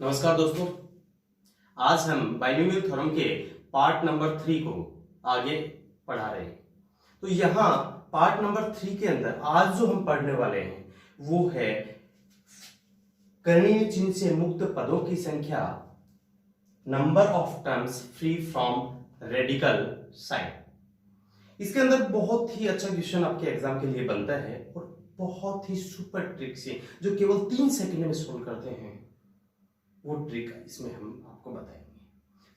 नमस्कार दोस्तों। आज हम बाइनोमियल थ्योरम के पार्ट नंबर 3 को आगे पढ़ा रहे हैं। तो यहाँ पार्ट नंबर 3 के अंदर आज जो हम पढ़ने वाले हैं वो है करणीय चिन्ह से मुक्त पदों की संख्या, number of terms free from radical sign. इसके अंदर बहुत ही अच्छा क्वेश्चन आपके एग्जाम के लिए बनता है और बहुत ही सुपर ट्रिक से जो केवल 3 सेकंड में सोल्व करते हैं, वो ट्रिक इसमें हम आपको बताएंगे।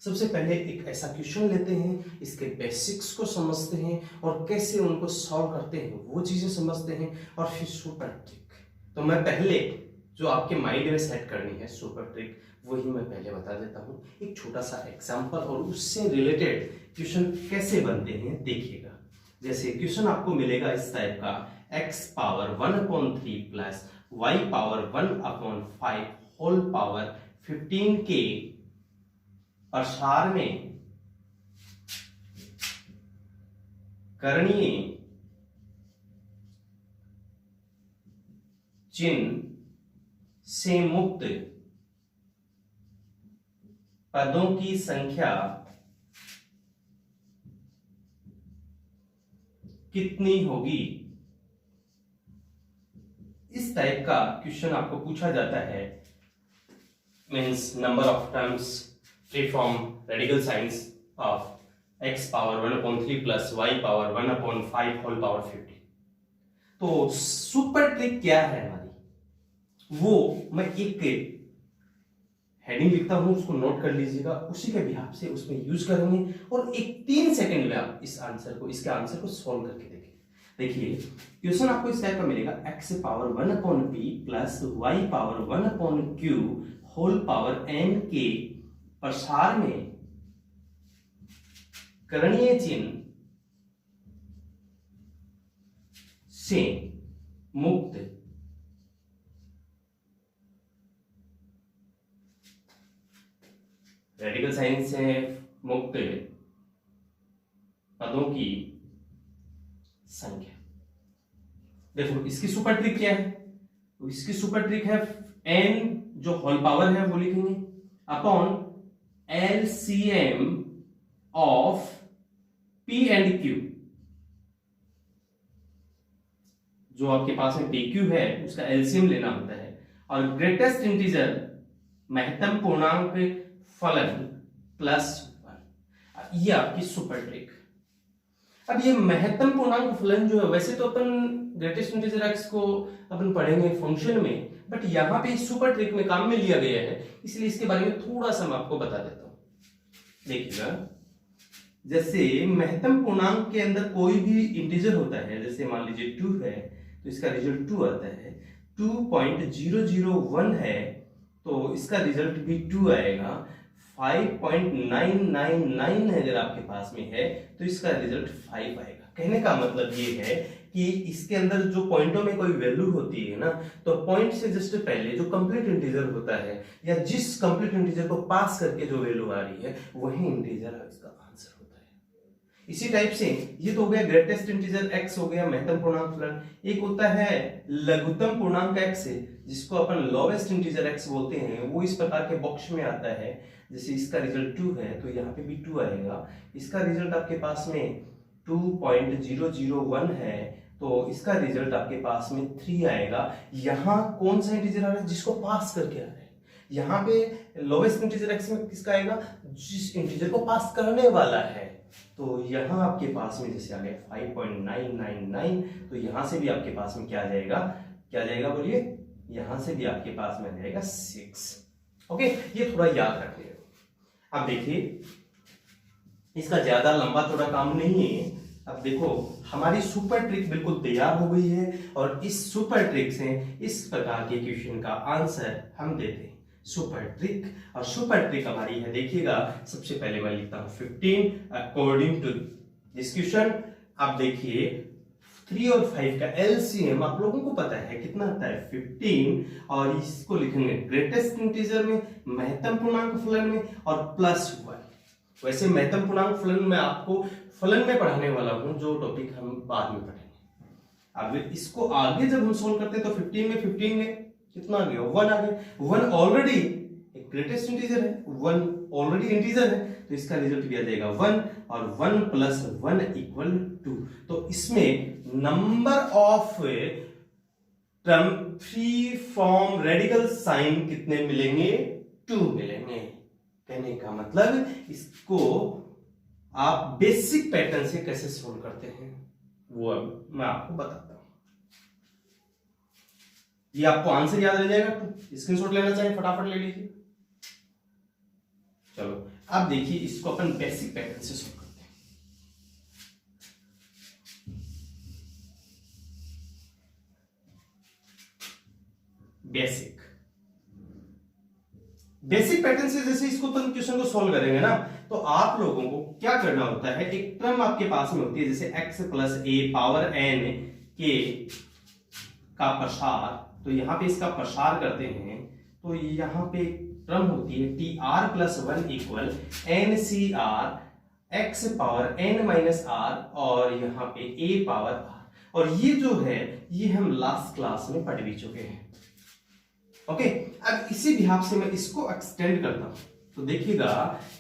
सबसे पहले एक ऐसा क्वेश्चन लेते हैं, इसके बेसिक्स को समझते हैं और कैसे उनको सॉल्व करते हैं वो चीजें समझते हैं और फिर सुपर ट्रिक। तो मैं पहले जो आपके माइंड में सेट करनी है सुपर ट्रिक, वही मैं पहले बता देता हूँ। एक छोटा सा एग्जाम्पल और उससे रिलेटेड क्वेश्चन कैसे बनते हैं देखिएगा। जैसे क्वेश्चन आपको मिलेगा इस टाइप का, x power 1/3 plus y power 1/5 whole power 15 के प्रसार में करणीय चिन्ह से मुक्त पदों की संख्या कितनी होगी। इस टाइप का क्वेश्चन आपको पूछा जाता है। Means number of terms free from radical signs of x power 1/3 plus y power 1/5 whole power 15। तो सुपर ट्रिक क्या है हमारी, वो मैं एक हेडिंग लिखता हूं, उसको नोट कर लीजिएगा। उसी के बिहाफ से उसमें यूज करेंगे और एक 3 सेकंड में आप इसके आंसर को सॉल्व करके देखें। देखिए क्वेश्चन आपको इस टाइप का मिलेगा, x power 1/p plus y power 1/q whole power n के प्रसार में करणीय चिन्ह से मुक्त रेडिकल साइन से मुक्त पदों की संख्या। देखो इसकी सुपर ट्रिक क्या है, तो इसकी सुपर ट्रिक है n जो होल पावर है वो लिखेंगे upon LCM of p and q। जो आपके पास में pq है उसका LCM लेना होता है और ग्रेटेस्ट इंटीजर महत्तम पूर्णांक फलन प्लस 1। ये आपकी सुपर ट्रिक। अब ये महत्तम पूर्णांक फलन जो है, वैसे तो अपन ग्रेटेस्ट इंटीजर x को अपन पढ़ेंगे फंक्शन में, बट यहाँ पे सुपर ट्रिक में काम में लिया गया है, इसलिए इसके बारे में थोड़ा सा मैं आपको बता देता हूँ। देखिएगा, जैसे महत्तम पूर्णांक के अंदर कोई भी इंटीजर होता है, जैसे मान लीजिए 2 है तो इसका रिजल्ट 2 आता है। 2.001 है तो इसका रिजल्ट भी 2 आएगा। 5.999 अगर आपके पास में है तो इसका रिजल्ट 5 आएगा। कहने का मतलब ये है कि इसके अंदर जो पॉइंटों में कोई वैल्यू होती है ना, तो पॉइंट से जस्ट पहले जो कंप्लीट इंटीजर होता है या जिस कंप्लीट इंटीजर को पास करके जो वैल्यू आ रही है वही इंटीजर इसका आंसर होता है। इसी टाइप से ये तो हो गया ग्रेटेस्ट इंटीजर x हो गया महत्तम पूर्णांक फलन। एक होता है लघुत्तम पूर्णांक x जिसको अपन लोवेस्ट इंटीजर x बोलते हैं, वो इस प्रकार के बॉक्स में आता है। जैसे इसका रिजल्ट 2 है तो यहाँ पे भी 2 आएगा। इसका रिजल्ट आपके पास में 2.001 है तो इसका रिजल्ट आपके पास में 3 आएगा। यहाँ कौन सा इंटीजर आ रहा है, जिसको पास करके आ रहा है। यहाँ पे लोवेस्ट इंटीजर x में किसका आएगा, जिस इंटीजर को पास करने वाला है। तो यहाँ आपके पास में जैसे आ गया 5.999, तो यहाँ से भी आपके पास में क्या आ जाएगा, क्या जाएगा बोलिए, यहाँ से भी आपके पास में आ जाएगा 6। ओके, ये थोड़ा याद रखिए। अब देखिए इसका ज्यादा लंबा थोड़ा काम नहीं है। अब देखो हमारी सुपर ट्रिक बिल्कुल तैयार हो गई है और इस सुपर ट्रिक से इस प्रकार के क्वेश्चन का आंसर हम देते हैं। सुपर ट्रिक, और सुपर ट्रिक हमारी है, देखिएगा सबसे पहले मैं लिखता हूं 15 अकॉर्डिंग टू दिस क्वेश्चन। आप देखिए 3 और 5 का LCM आप लोगों को पता है कितना आता है 15, और इसको लिखेंगे ग्रेटेस्ट इंटीजर में, महत्तम पूर्णांक फलन में और प्लस 1। वैसे महत्तम पूर्णांक फलन में आपको फलन में पढ़ाने वाला हूं, जो टॉपिक हम बाद में पढ़ेंगे। अब इसको आगे जब हम सोल्व करते हैं तो 15 में कितना आ गया, 1 आ गया। 1 ऑलरेडी एक ग्रेटेस्ट इंटीजर है, 1 ऑलरेडी इंटीजर है, तो इसका रिजल्ट भी आ जाएगा 1, और 1 प्लस 1 इक्वल 2। तो इसमें number of term free from radical sign कितने मिलेंगे? 2 मिलेंगे। कहने का मतलब इसको आप बेसिक पैटर्न से कैसे सोल्व करते हैं वो अब मैं आपको बताता हूं। ये आपको आंसर याद रह जाएगा, स्क्रीनशॉट लेना चाहिए फटाफट ले लीजिए। चलो अब देखिए इसको अपन बेसिक पैटर्न से सोल्व करते हैं। बेसिक पैटर्न से जैसे इसको अपन क्वेश्चन को सोल्व करेंगे ना, तो आप लोगों को क्या करना होता है, एक टर्म आपके पास में होती है जैसे x प्लस ए पावर n के का प्रसार, तो यहां पे इसका प्रसार करते हैं तो यहां पे टर्म होती है T R plus 1 equal N C R X power n minus R, और यहां पे a पावर r, और ये जो है ये हम लास्ट क्लास में पढ़ भी चुके हैं। ओके, अब इसी बिहाफ से मैं इसको एक्सटेंड करता हूं, तो देखिएगा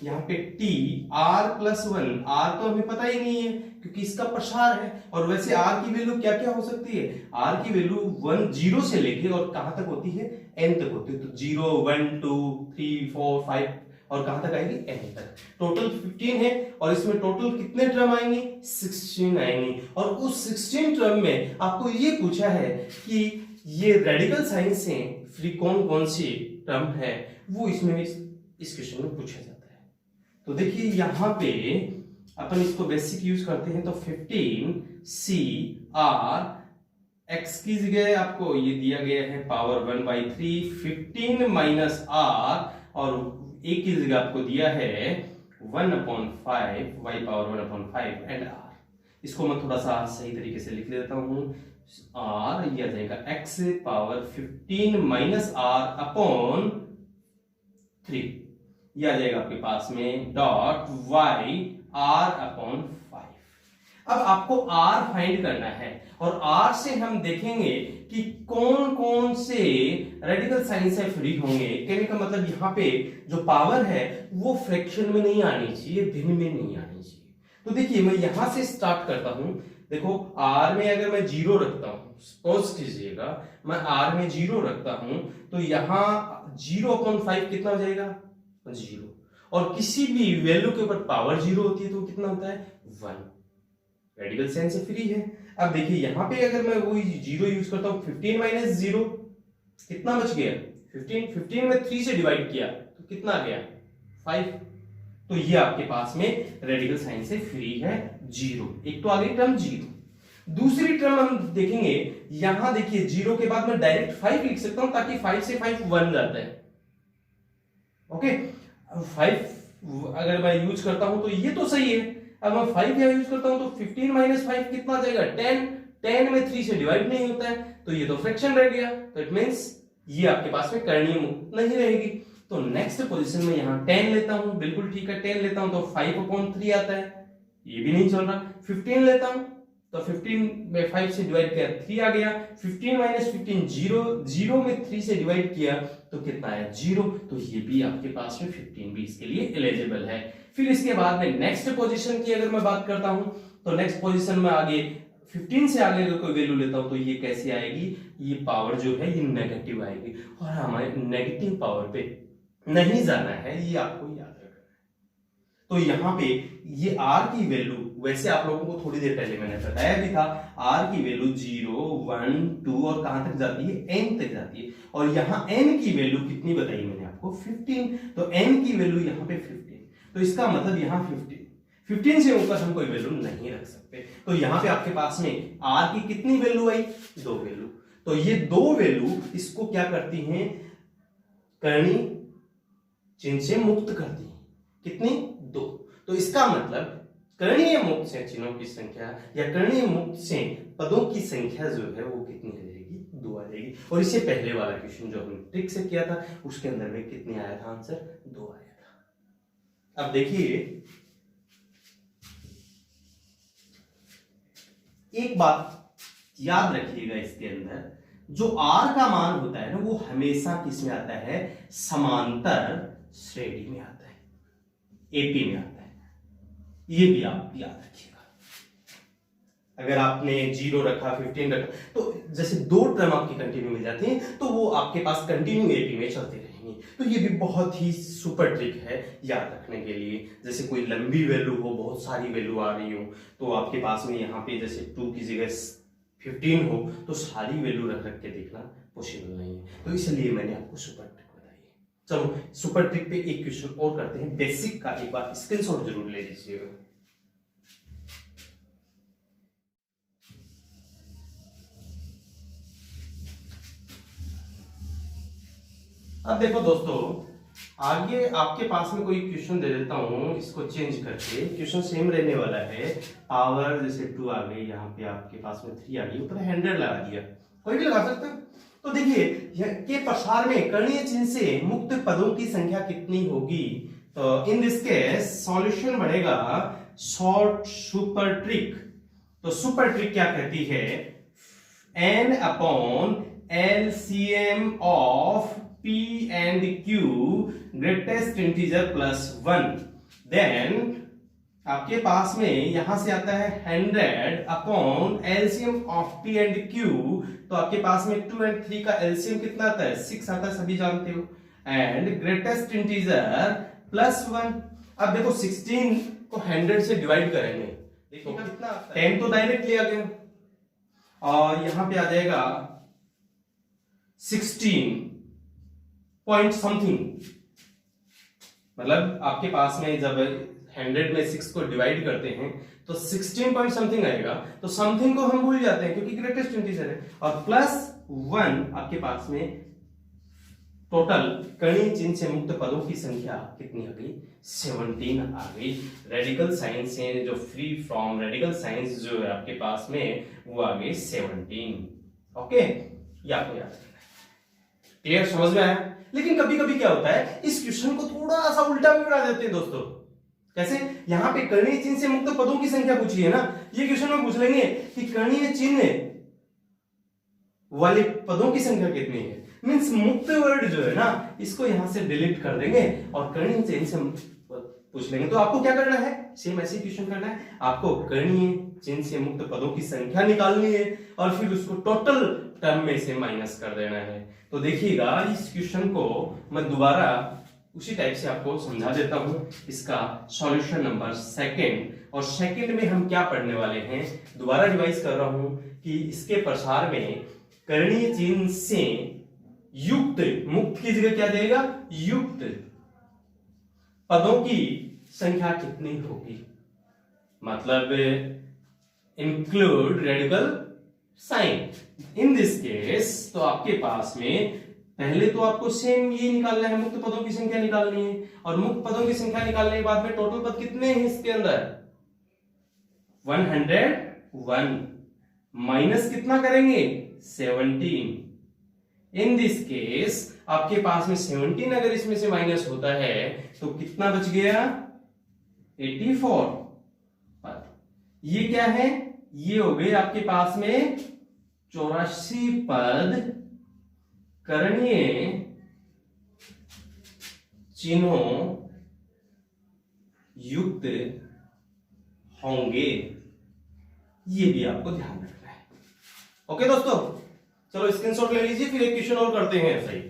यहाँ पे टी आर प्लस 1, आर तो हमें पता ही नहीं है क्योंकि इसका प्रसार है, और वैसे आर की वैल्यू क्या क्या हो सकती है, आर की वैल्यू 1 0 से लेके और कहां तक होती है, n तक होती है, तो 0 1 2 3 4 5 और कहां तक आएगी, n तक। टोटल 15 है, और इसमें टोटल कितने टर्म आएंगे, 16 आएंगे, और उस 16 टर्म में आपको ये पूछा है कि ये रेडिकल साइन से फ्री कौन कौन सी टर्म है, वो इसमें इस क्वेश्चन में पूछा जाता है। तो देखिए यहां पे अपन इसको बेसिक यूज करते हैं, तो 15 सी आर एक्स की जगह आपको ये दिया गया है पावर 1/3, 15 माइनस आर, और एक की जगह आपको दिया है 1/5 y पावर 1/5 एंड आर। इसको मैं थोड़ा सा सही तरीके से लिख लेता हूं, आर ये आ जाएगा x power 15 minus R upon 3, ये आ जाएगा आपके पास में डॉट y r अपॉन 5। अब आपको r फाइंड करना है, और r से हम देखेंगे कि कौन कौन से रेडिकल साइन से फ्री होंगे। कहने का मतलब यहाँ पे जो पावर है वो फ्रैक्शन में नहीं आनी चाहिए, भिन्न में नहीं आनी चाहिए। तो देखिए मैं यहां से स्टार्ट करता हूं, देखो r में अगर मैं 0 रखता हूं, सपोज कीजिएगा मैं r में 0 रखता हूं, तो यहां 0/5 कितना हो जाएगा, 0, और किसी भी वैल्यू के ऊपर पावर 0 होती है तो कितना होता है, 1, रेडिकल साइन से फ्री है। अब देखिए यहां पे अगर मैं वही 0 यूज करता हूं, 15 माइनस 0 कितना बच गया, 15 में 3 से डिवाइड किया तो कितना आ गया, 5, तो ये आपके पास में रेडिकल साइन से फ्री है 0। एक तो आ गई टर्म 0। दूसरी टर्म हम देखेंगे, यहां देखिए 0 के बाद मैं डायरेक्ट 5 लिख सकता हूं, ताकि 5 से 5 1 जाता है। ओके, 5 अगर मैं यूज करता हूं तो ये तो सही है। अब मैं 5 यहां यूज करता हूं तो 15 माइनस 5 कितना आ जाएगा, 10 में 3 से डिवाइड नहीं होता है, तो ये तो फ्रैक्शन रह गया, तो इट मींस ये आपके पास में करणीय मुक्त नहीं रहेगी। तो नेक्स्ट पोजीशन में यहां 10 लेता हूं, बिल्कुल ठीक है, 10 लेता हूं तो 5/3 आता है, ये भी नहीं चल रहा। 15 लेता हूं तो 15 में 5 से डिवाइड किया 3 आ गया, 15 माइनस 15 0 में 3 से डिवाइड किया तो कितना है, 0, तो ये भी आपके पास में 15 भी इसके लिए एलिजिबल है। फिर इसके बाद में नेक्स्ट पोजीशन की अगर मैं बात करता हूं, तो नेक्स्ट पोजीशन में आगे 15 से आगे अगर कोई वैल्यू लेता हूं तो ये कैसे आएगी, ये पावर जो है ये नेगेटिव आएगी, और हमारे नेगेटिव पावर पे नहीं जाना है, ये आपको याद रखना है। तो यहां पे ये r की वैल्यू, वैसे आप लोगों को थोड़ी देर पहले मैंने बताया भी था, r की वैल्यू 0 1 2 और कहां तक जाती है, n तक जाती है, और यहां n की वैल्यू कितनी बताई मैंने आपको, 15, तो n की वैल्यू यहां पे 15, तो इसका मतलब यहां 15 से ऊपर हम कोई वैल्यू नहीं रख सकते। तो यहां पे आपके पास में r की कितनी वैल्यू आई, 2 वैल्यू, तो ये 2 वैल्यू इसको क्या करती हैं, करणीय चिन्ह से मुक्त करती है, कितनी, 2। तो इसका मतलब करणीय मुक्त से चिन्हों की संख्या या करणीय मुक्त से पदों की संख्या जो है वो कितनी आ जाएगी, 2 आ जाएगी। और इससे पहले वाला क्वेश्चन जो हमने ट्रिक से किया था उसके अंदर में कितने आया था आंसर, 2 आया था। अब देखिए एक बात याद रखिएगा इसके अंदर, जो आर का मान होता है ना वो हमेशा किस में आता है, समांतर श्रेणी में आता है, एपी में आता है। ये भी आप याद रखिएगा। अगर आपने 0 रखा, 15 रखा, तो जैसे दो टर्म आपकी कंटिन्यू मिल जाती हैं तो वो आपके पास कंटिन्यू एपी में चलते रहेंगी। तो ये भी बहुत ही सुपर ट्रिक है याद रखने के लिए। जैसे कोई लंबी वैल्यू हो, बहुत सारी वैल्यू आ रही हो, तो आपके पास में यहाँ पे जैसे 2 की जगह 15 हो तो सारी वैल्यू रख रख के देखना पॉसिबल नहीं है, तो इसलिए मैंने आपको सुपर ट्रिक बताई है। चलो सुपर ट्रिक पे एक क्वेश्चन और करते हैं, बेसिक का एक बार स्क्रीनशॉट जरूर ले लीजिएगा। अब देखो दोस्तों, आगे आपके पास में कोई क्वेश्चन दे देता हूं, इसको चेंज करके क्वेश्चन सेम रहने वाला है। पावर जैसे 2 आ गई, यहाँ पे आपके पास में 3 आ गई, ऊपर 100 लगा दिया, कोई भी लगा सकते हो। तो देखिए के प्रसार में करणीय चिन्ह से मुक्त पदों की संख्या कितनी होगी। तो इन दिस केस सॉल्यूशन बढ़ेगा शॉर्ट सुपर ट्रिक। तो सुपर ट्रिक क्या कहती है, n upon LCM of P and Q greatest integer plus 1, then आपके पास में यहां से आता है 100 upon LCM of P and Q। तो आपके पास में 2 and 3 का LCM कितना आता है, 6 आता है, सभी जानते हो, एंड ग्रेटेस्ट इंटीजर प्लस 1। अब देखो 16 को 100 से डिवाइड करेंगे, देखो कितना आता है, 10 तो डायरेक्ट ले आ गया, और यहां पे आ जाएगा 16 पॉइंट समथिंग। मतलब आपके पास में जब 100 में 6 को डिवाइड करते हैं तो 16 पॉइंट समथिंग आएगा। तो समथिंग को हम भूल जाते हैं क्योंकि ग्रेटेस्ट इंटीजर है, और प्लस 1 आपके पास में टोटल करणीय चिन्ह से मुक्त पदों की संख्या कितनी आ गई, 17 आ गई। रेडिकल साइंस से जो फ्री फ्रॉम रेडिकल साइंस जो है आपके पास में वो आ गई 17। ओके, ये आपको याद रखना है। क्लियर, समझ में आया। लेकिन कभी कभी क्या होता है, इस क्वेश्चन को थोड़ा सा उल्टा भी बना देते हैं दोस्तों। कैसे, यहां पे करणीय चिन्ह से मुक्त पदों की संख्या पूछी है ना, ये क्वेश्चन में पूछ लेंगे कि करणीय चिन्ह वाले पदों की संख्या कितनी है, मींस मुक्त वर्ड जो है ना इसको यहां से डिलीट कर देंगे और करणीय चिन्ह से पूछ लेंगे। तो आपको क्या करना है, सेम ऐसे क्वेश्चन करना है, आपको करणीय चिन्ह से मुक्त पदों की संख्या निकालनी है और फिर उसको टोटल टर्म में से माइनस कर देना है। तो देखिएगा इस क्वेश्चन को मैं दोबारा उसी टाइप से आपको समझा देता हूं। इसका सॉल्यूशन नंबर 2, और सेकंड में हम क्या पढ़ने वाले हैं, दोबारा रिवाइज कर रहा हूं कि इसके प्रसार में करणीय चिन्ह से युक्त, मुक्त की जगह क्या देगा, युक्त पदों की संख्या कितनी होगी, मतलब include radical sign. In this case तो आपके पास में पहले तो आपको सेम ये निकालना है, मुक्त पदों की संख्या निकालनी है, और मुक्त पदों की संख्या निकालने के बाद में टोटल पद कितने हैं इसके अंदर, 101, माइनस कितना करेंगे, 17। इन दिस केस आपके पास में 17 अगर इसमें से माइनस होता है तो कितना बच गया, 84 पद। ये क्या है, ये हो गए आपके पास में 84 पद करणीय चिन्हों युक्त होंगे। ये भी आपको ध्यान रखना है। ओके दोस्तों, चलो स्क्रीनशॉट ले लीजिए, फिर एक क्वेश्चन और करते हैं ऐसा ही।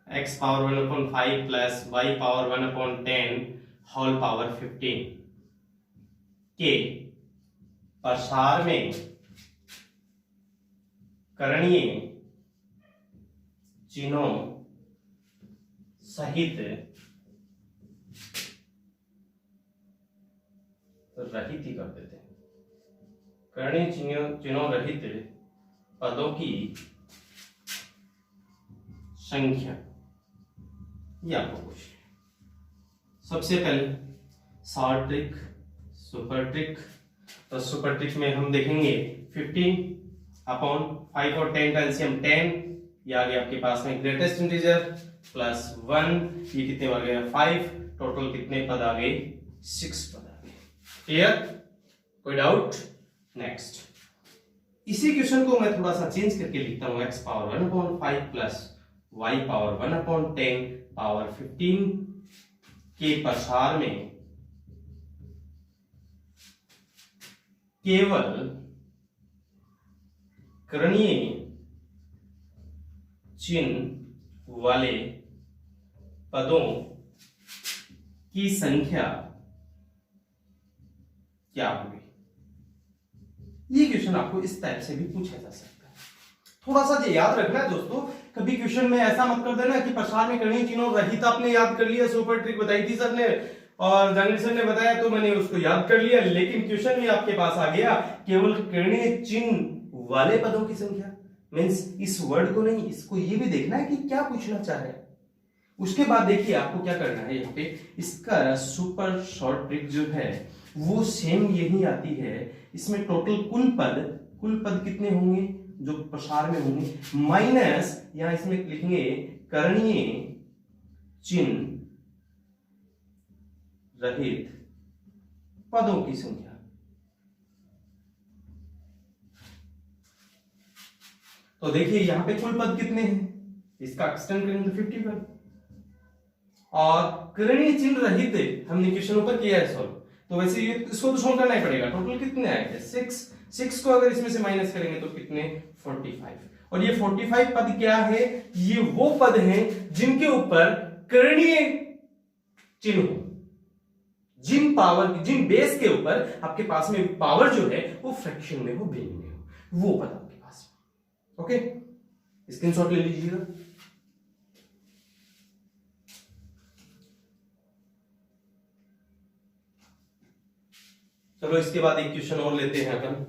x power 1/5 plus y power 1/10 whole power 15 के प्रसार में करणीय चिन्हों सहित रहित ही कर देते हैं, करणीय चिन्हों रहित पदों की संख्या, ये आपको पूछना है। सबसे पहले शॉर्ट ट्रिक, सुपर ट्रिक। तो सुपर ट्रिक में हम देखेंगे 15 अपॉन 5 और 10 का एलसीएम 10, ये आ गया आपके पास में ग्रेटेस्ट इंटीजर प्लस 1, ये कितने आ गया 5, टोटल कितने पद आ गए 6 पद आ गए। क्लियर, कोई डाउट? नेक्स्ट, इसी क्वेश्चन को मैं थोड़ा सा चेंज करके लिखता हूं, x power 1 upon 5 plus y power 1 upon 10 power 15 के प्रसार में केवल करणीय चिन्ह वाले पदों की संख्या क्या होगी? ये क्वेश्चन आपको इस टाइप से भी पूछा जा सकता है। थोड़ा सा ये याद रखना है दोस्तों, कभी क्वेश्चन में ऐसा मत कर देना कि प्रसार में करणीय चिन्हों रहित आपने याद कर लिया, सुपर ट्रिक बताई थी सर ने और जंगली सर ने बताया तो मैंने उसको याद कर लिया, लेकिन क्वेश्चन में आपके पास आ गया केवल करणीय चिन्ह वाले पदों की संख्या। मींस इस वर्ड को नहीं, इसको ये भी देखना है कि क्या पूछना चाह रहे हैं। उसके बाद देखिए आपको क्या करना है, यहाँ पे इसका सुपर शॉर्ट ट्रिक जो है वो सेम यही आती है। इसमें टोटल कुल पद कितने होंगे जो प्रसार में होंगे, माइनस यहां इसमें लिखेंगे करणीय चिन्ह रहित पदों की संख्या। तो देखिए यहां पे कुल पद कितने हैं, इसका एक्सटेंड करेंगे तो 51, और करणीय चिन्ह रहित हमने क्वेश्चन ऊपर किया है सॉल्व, तो वैसे ये इसको तो सॉल्व करना ही पड़ेगा। टोटल कितने आएंगे 6 को अगर इसमें से माइनस करेंगे तो कितने 45, और ये 45 पद क्या है, ये वो पद हैं जिनके ऊपर करणीय चिन्ह हो, जिन बेस के ऊपर आपके पास में पावर जो है वो फ्रैक्शन में हो, भिन्न में हो, वो पद आपके पास में। ओके, स्क्रीनशॉट ले लीजिएगा। चलो इसके बाद एक क्वेश्चन और लेते हैं अपन।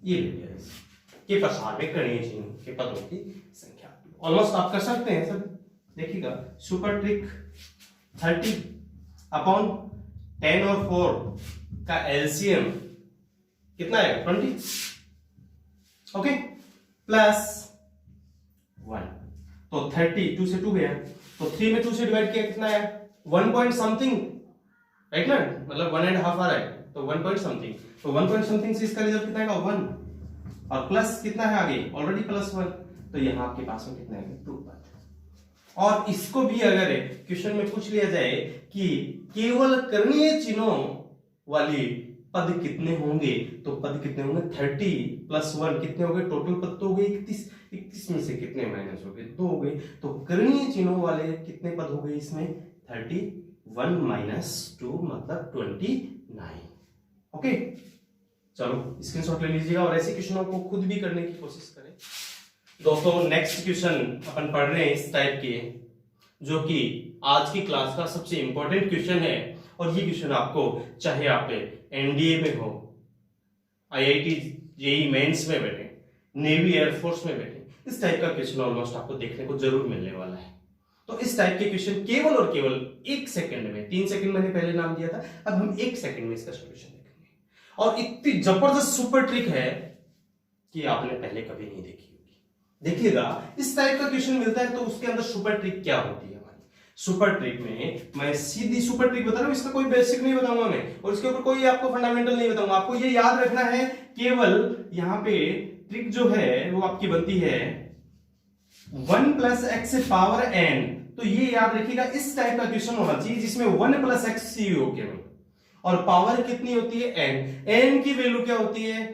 ये के प्रसार में करणीय चिन्ह के पदों की संख्या ऑलमोस्ट आप कर सकते हैं सब। देखिएगा सुपर ट्रिक 30 अपॉन 10 और 4 का एलसीएम कितना है 20, ओके, प्लस 1, तो 30 2 से 2 गया, तो 3 में 2 से डिवाइड किया कितना है 1 पॉइंट समथिंग, राइट ना, मतलब 1.5 आ रहा है, तो 1 पॉइंट समथिंग, तो 1 पॉइंट समथिंग से इसका रिजल्ट कितना आएगा 1, और प्लस कितना है आगे ऑलरेडी प्लस 1, तो यहां आपके पास में कितना है 2 पद। और इसको भी अगर क्वेश्चन में पूछ लिया जाए कि केवल करणीय चिन्हों वाली पद कितने होंगे, तो पद कितने होंगे 30 प्लस 1 कितने हो गए, टोटल पद तो हो गए 31 में से कितने माइनस हो गए 2 हो गए, तो करणीय चिन्हों वाले कितने पद हो गए इसमें 31 माइनस 2 मतलब 29। ओके, चलो स्क्रीनशॉट ले लीजिएगा और ऐसे क्वेश्चनों को खुद भी करने की कोशिश करें। दोस्तों नेक्स्ट क्वेश्चन अपन पढ़ रहे हैं इस टाइप के, जो कि आज की क्लास का सबसे इंपॉर्टेंट क्वेश्चन है, और ये क्वेश्चन आपको चाहे आप एनडीए में हो, आईआईटी जेईई मेंस में बैठे, नेवी एयरफोर्स में बैठे, इस टाइप का क्वेश्चन ऑलमोस्ट आपको देखने को जरूर मिलने वाला है। तो इस टाइप के क्वेश्चन केवल और केवल 1 सेकंड में, 3 सेकंड मैंने पहले नाम दिया था, अब हम 1 सेकंड में इसका सॉल्यूशन देखेंगे, और इतनी जबरदस्त सुपर ट्रिक है कि आपने पहले कभी नहीं देखी होगी। देखिएगा इस टाइप का क्वेश्चन मिलता है तो उसके अंदर सुपर ट्रिक क्या होती है हमारी। सुपर ट्रिक में मैं सीधी सुपर ट्रिक बता रहा हूं, इसका कोई बेसिक नहीं बताऊंगा मैं, और इसके ऊपर कोई आपको फंडामेंटल नहीं बताऊंगा। आपको ये याद रखना है, केवल यहां पे ट्रिक जो है वो आपकी बनती है 1 प्लस एक्स पावर n, तो ये याद रखिएगा इस टाइप का क्वेश्चन होना चाहिए जिसमें 1 प्लस एक्स सी हो केवल, और पावर कितनी होती है n, n की वैल्यू क्या होती है,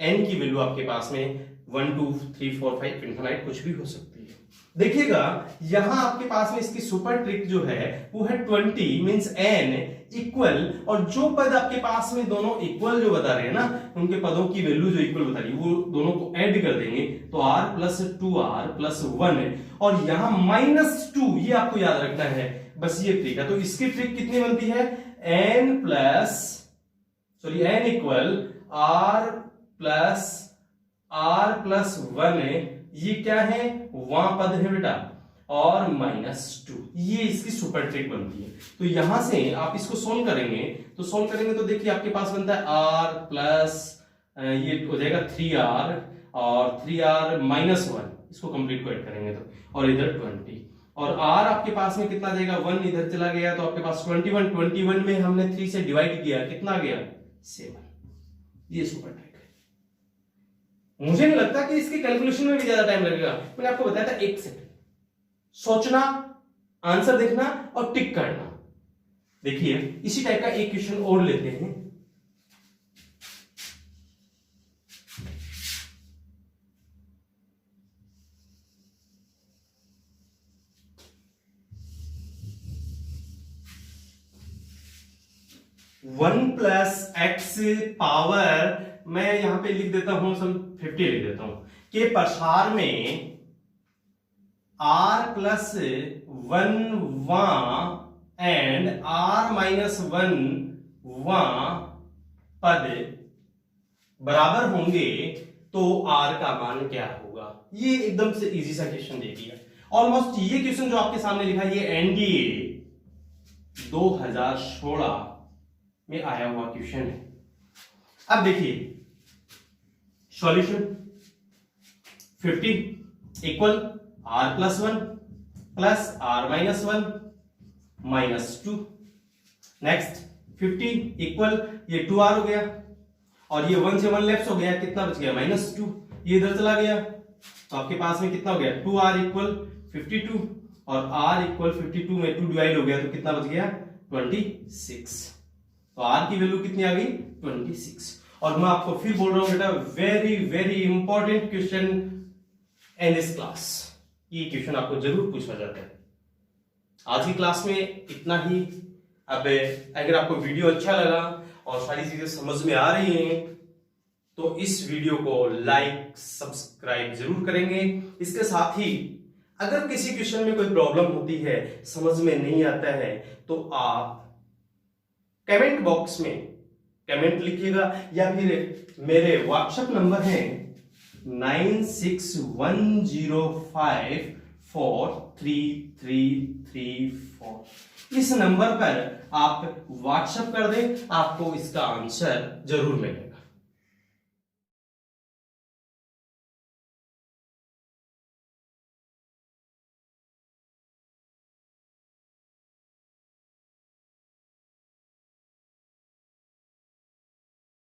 n की वैल्यू आपके पास में 1 2 3 4 5 इनफाइनाइट कुछ भी हो सकती है। देखिएगा यहां आपके पास में इसकी सुपर ट्रिक जो है वो है 20 मींस n इक्वल, और जो पद आपके पास में दोनों इक्वल जो बता रहे हैं ना, उनके पदों की वैल्यू जो इक्वल बता रही है वो दोनों को ऐड कर देंगे, तो r प्लस 2r प्लस 1, और यहां -2, ये आपको याद रखना है, बस ये ट्रिक है। तो इसकी ट्रिक कितनी बनती है, n इक्वल r प्लस 1 है, ये क्या है, वहां पद है बेटा, और -2, ये इसकी सुपर ट्रिक बनती है। तो यहां से आप इसको सोल्व करेंगे, तो देखिए आपके पास बनता है r प्लस ये हो जाएगा 3r और 3r माइनस 1, इसको कंप्लीट को ऐड करेंगे तो, और इधर 20, और r आपके पास में कितना देगा, 1 इधर चला गया तो आपके पास 21 में हमने 3 से डिवाइड किया, कितना गया 7। ये सुपर ट्रिक है। मुझे नहीं लगता कि इसके कैलकुलेशन में भी ज्यादा टाइम लगेगा, मैंने आपको बताया था 1 सेकंड सोचना, आंसर देखना और टिक करना। देखिए इसी टाइप का एक क्वेश्चन और लेते हैं। वन प्लस एक्स पावर, मैं यहां पे लिख देता हूं, 50 लिख देता हूं, के प्रसार में r प्लस 1 वहां एंड r माइनस 1 वहां पद बराबर होंगे तो r का मान क्या होगा। ये एकदम से इजी सा क्वेश्चन दे दिया ऑलमोस्ट। ये क्वेश्चन जो आपके सामने लिखा है, ये एनडीए 2016 में आया हुआ क्वेश्चन है। अब देखिए solution, 50 equal r plus 1 plus r minus 1 minus 2। Next 50 equal ये 2r हो गया और ये 1 से 1 लेफ्ट हो गया, कितना बच गया -2, ये इधर चला गया तो आपके पास में कितना हो गया 2r इक्वल 52 और r इक्वल 52 में 2 डिवाइड हो गया तो कितना बच गया 26। तो r की वैल्यू कितनी आ गई 26। और मैं आपको फिर बोल रहा हूं बेटा, very very important question in this class, ये क्वेश्चन आपको जरूर पूछा जाता है। आज की क्लास में इतना ही। अब अगर आपको वीडियो अच्छा लगा और सारी चीजें समझ में आ रही हैं तो इस वीडियो को लाइक सब्सक्राइब जरूर करेंगे। इसके साथ ही अगर किसी क्वेश्चन में कोई प्रॉब्लम होती है, समझ में नहीं आता है, तो आप कमेंट बॉक्स में कमेंट लिखिएगा या फिर मेरे व्हाट्सएप नंबर है 9610543334, इस नंबर पर आप व्हाट्सएप कर दें, आपको इसका आंसर जरूर मिलेगा।